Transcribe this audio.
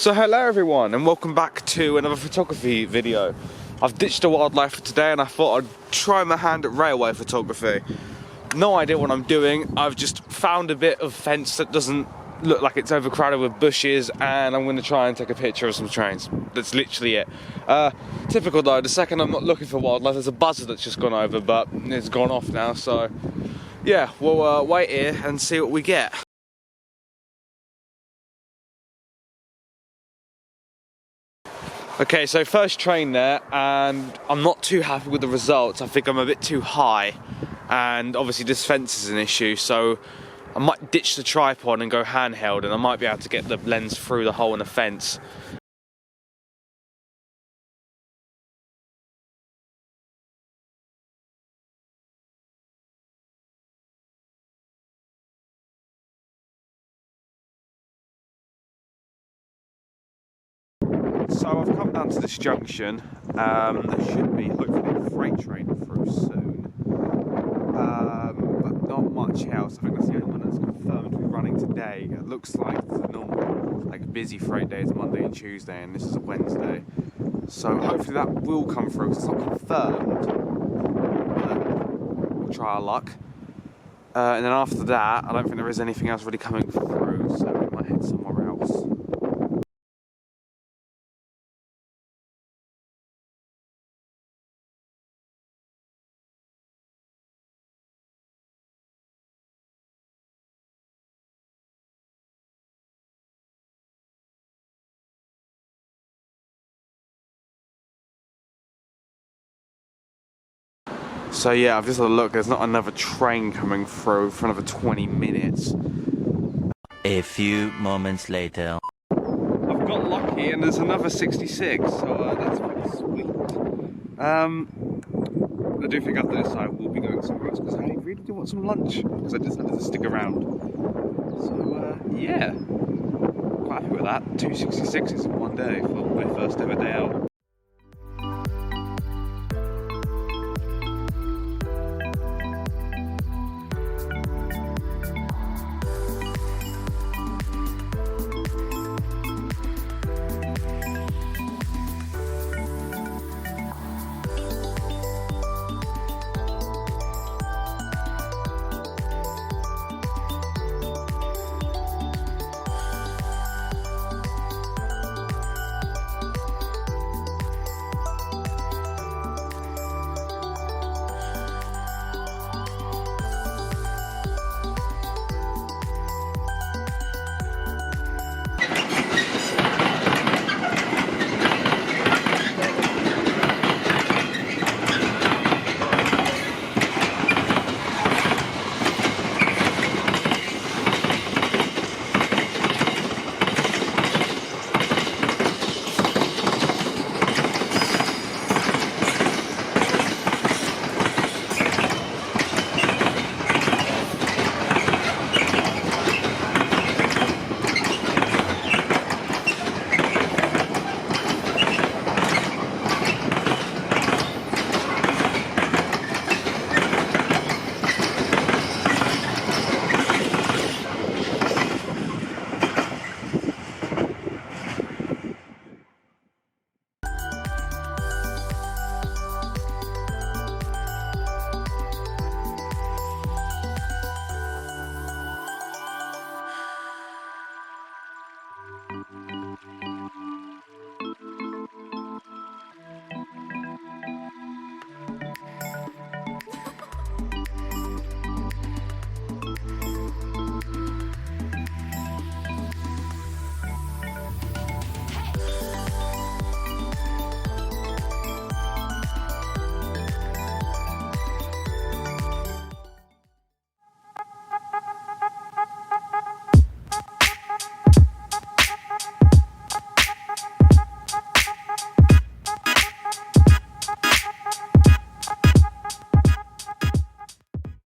So hello everyone and welcome back to another photography video. I've ditched the wildlife for today and I thought I'd try my hand at railway photography. No idea what I'm doing. I've just found a bit of fence that doesn't look like it's overcrowded with bushes and I'm going to try and take a picture of some trains. That's literally it. Typical though, the second I'm not looking for wildlife, there's a buzzard that's just gone over, but it's gone off now, so yeah, we'll wait here and see what we get. Okay, so first train there, and I'm not too happy with the results. I think I'm a bit too high, and obviously this fence is an issue, so I might ditch the tripod and go handheld, and I might be able to get the lens through the hole in the fence. So I've come down to this junction. There should be hopefully a freight train through soon, but not much else. I think that's the only one that's confirmed to be running today. It looks like the normal, busy freight days Monday and Tuesday, and this is a Wednesday. So hopefully that will come through. It's not confirmed, but we'll try our luck. And then after that, I don't think there is anything else really coming through, so we might head somewhere else. So yeah, I've just had a look, there's not another train coming through for another 20 minutes. A few moments later. I've got lucky and there's another 66, so that's pretty sweet. I do think after this I will be going somewhere else because I really do want some lunch, because I decided to stick around. So yeah, quite happy with that. 266s in one day for my first ever day out.